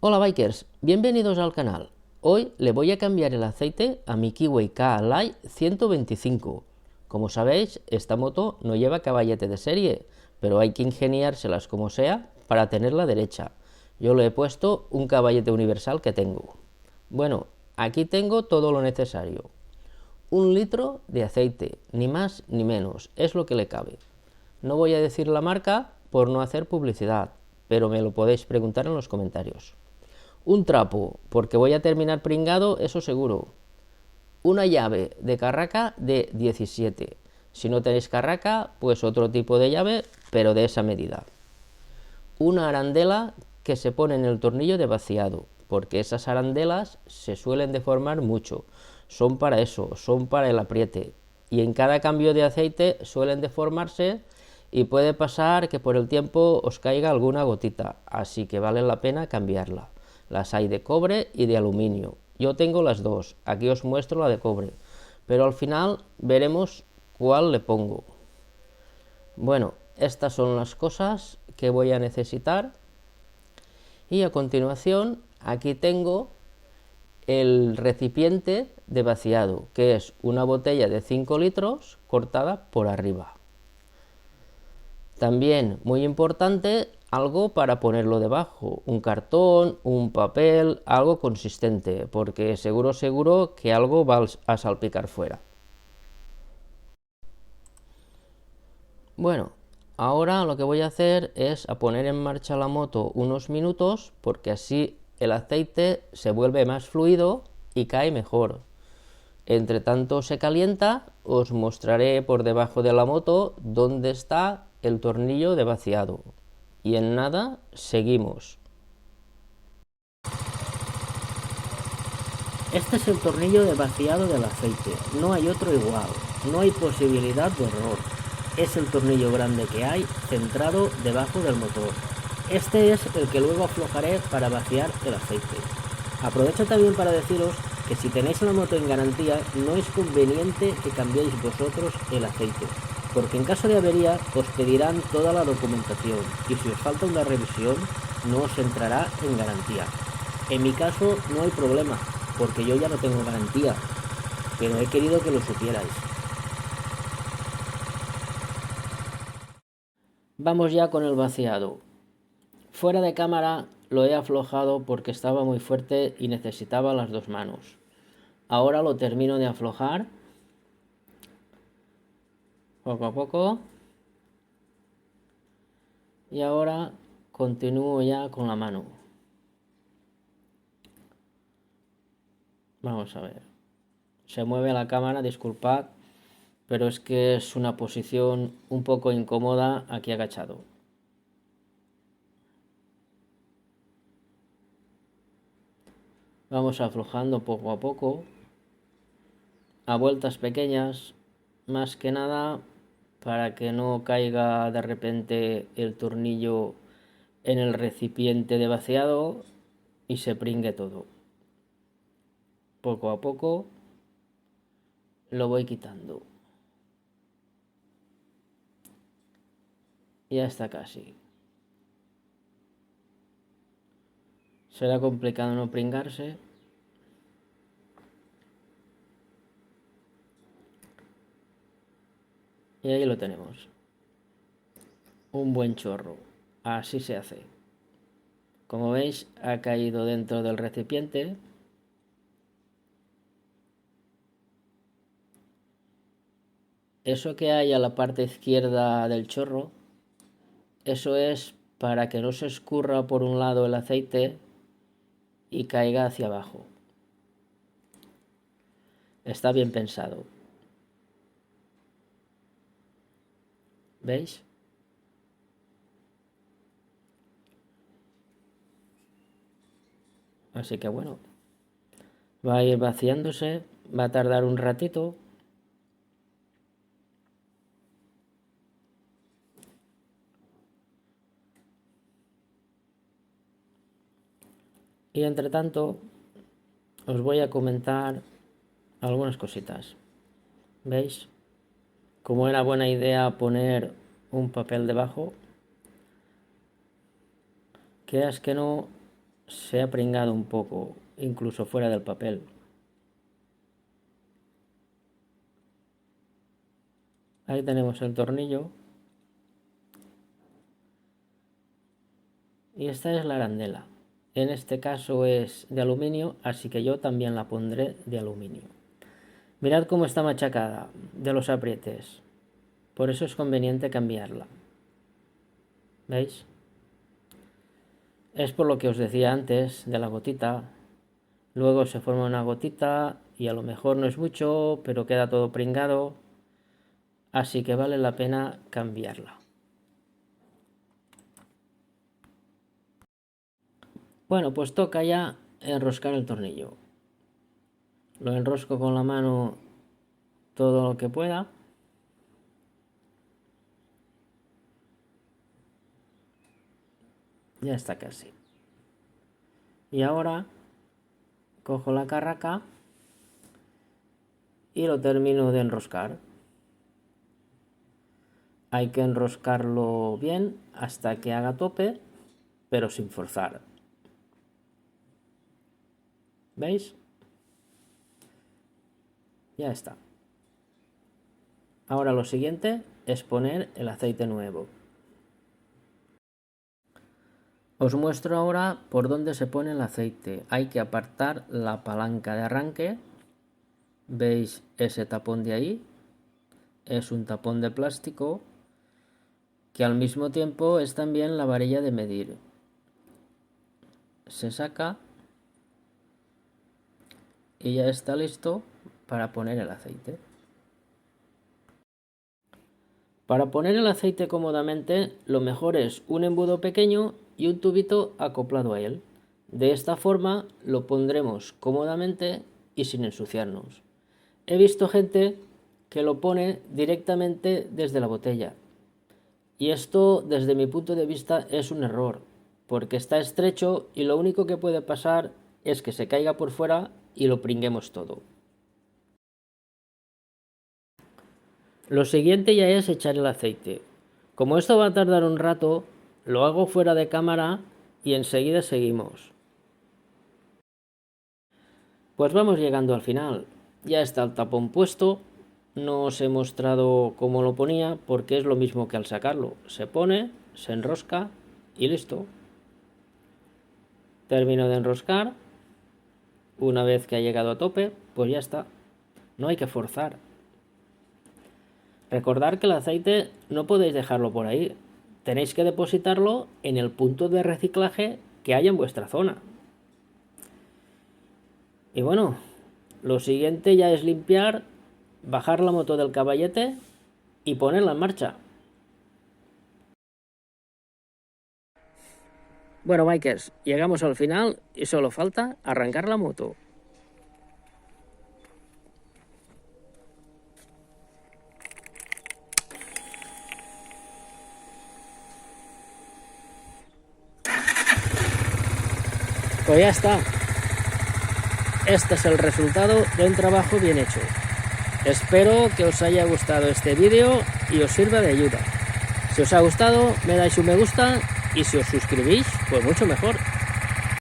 Hola bikers, bienvenidos al canal. Hoy le voy a cambiar el aceite a mi Kiwi Ka-Li 125. Como sabéis, esta moto no lleva caballete de serie, pero hay que ingeniárselas como sea para tenerla derecha. Yo le he puesto un caballete universal que tengo. Bueno, aquí tengo todo lo necesario. 1 litro de aceite, ni más ni menos, es lo que le cabe. No voy a decir la marca por no hacer publicidad, pero me lo podéis preguntar en los comentarios. Un trapo, porque voy a terminar pringado, eso seguro. Una llave de carraca de 17. Si no tenéis carraca, pues otro tipo de llave, pero de esa medida. Una arandela que se pone en el tornillo de vaciado, porque esas arandelas se suelen deformar mucho. Son para eso, son para el apriete. Y en cada cambio de aceite suelen deformarse y puede pasar que por el tiempo os caiga alguna gotita, así que vale la pena cambiarla. Las hay de cobre y de aluminio. Yo tengo las dos, aquí os muestro la de cobre, pero al final veremos cuál le pongo. Bueno, estas son las cosas que voy a necesitar y a continuación aquí tengo el recipiente de vaciado, que es una botella de 5 litros cortada por arriba. También, muy importante, algo para ponerlo debajo, un cartón, un papel, algo consistente, porque seguro que algo va a salpicar fuera. Bueno, ahora lo que voy a hacer es a poner en marcha la moto unos minutos, porque así el aceite se vuelve más fluido y cae mejor. Entre tanto se calienta, os mostraré por debajo de la moto dónde está el tornillo de vaciado. Y en nada, seguimos. Este es el tornillo de vaciado del aceite, no hay otro igual, no hay posibilidad de error. Es el tornillo grande que hay, centrado debajo del motor. Este es el que luego aflojaré para vaciar el aceite. Aprovecho también para deciros que si tenéis la moto en garantía, no es conveniente que cambiéis vosotros el aceite, porque en caso de avería os pedirán toda la documentación y si os falta una revisión, no os entrará en garantía. En mi caso no hay problema, porque yo ya no tengo garantía, pero he querido que lo supierais. Vamos ya con el vaciado. Fuera de cámara lo he aflojado porque estaba muy fuerte y necesitaba las dos manos. Ahora lo termino de aflojar poco a poco y ahora continúo ya con la mano. Vamos a ver. Se mueve la cámara, disculpad, pero es que es una posición un poco incómoda aquí agachado. Vamos aflojando poco a poco, a vueltas pequeñas, más que nada para que no caiga de repente el tornillo en el recipiente de vaciado y se pringue todo. Poco a poco lo voy quitando. Ya está casi. Será complicado no pringarse. Y ahí lo tenemos. Un buen chorro. Así se hace. Como veis, ha caído dentro del recipiente. Eso que hay a la parte izquierda del chorro, eso es para que no se escurra por un lado el aceite y caiga hacia abajo. Está bien pensado. ¿Veis? Así que bueno, va a ir vaciándose, va a tardar un ratito. Y entre tanto, os voy a comentar algunas cositas. ¿Veis? Como era buena idea poner un papel debajo, creas que no, se ha pringado un poco, incluso fuera del papel. Ahí tenemos el tornillo. Y esta es la arandela. En este caso es de aluminio, así que yo también la pondré de aluminio. Mirad cómo está machacada de los aprietes. Por eso es conveniente cambiarla. ¿Veis? Es por lo que os decía antes de la gotita. Luego se forma una gotita y a lo mejor no es mucho, pero queda todo pringado. Así que vale la pena cambiarla. Bueno, pues toca ya enroscar el tornillo. Lo enrosco con la mano todo lo que pueda. Ya está casi. Y ahora cojo la carraca y lo termino de enroscar. Hay que enroscarlo bien hasta que haga tope, pero sin forzar. ¿Veis? Ya está. Ahora lo siguiente es poner el aceite nuevo. Os muestro ahora por dónde se pone el aceite. Hay que apartar la palanca de arranque. ¿Veis ese tapón de ahí? Es un tapón de plástico que al mismo tiempo es también la varilla de medir. Se saca y ya está listo para poner el aceite. Para poner el aceite cómodamente, lo mejor es un embudo pequeño y un tubito acoplado a él. De esta forma lo pondremos cómodamente y sin ensuciarnos. He visto gente que lo pone directamente desde la botella. Y esto, desde mi punto de vista, es un error, porque está estrecho y lo único que puede pasar es que se caiga por fuera y lo pringuemos todo. Lo siguiente ya es echar el aceite. Como esto va a tardar un rato, lo hago fuera de cámara y enseguida seguimos. Pues vamos llegando al final. Ya está el tapón puesto. No os he mostrado cómo lo ponía porque es lo mismo que al sacarlo. Se pone, se enrosca y listo. Termino de enroscar. Una vez que ha llegado a tope, pues ya está. No hay que forzar. Recordad que el aceite no podéis dejarlo por ahí. Tenéis que depositarlo en el punto de reciclaje que haya en vuestra zona. Y bueno, lo siguiente ya es limpiar, bajar la moto del caballete y ponerla en marcha. Bueno, bikers, llegamos al final y solo falta arrancar la moto. Pues ya está. Este es el resultado de un trabajo bien hecho. Espero que os haya gustado este vídeo y os sirva de ayuda. Si os ha gustado, me dais un me gusta y si os suscribís, pues mucho mejor.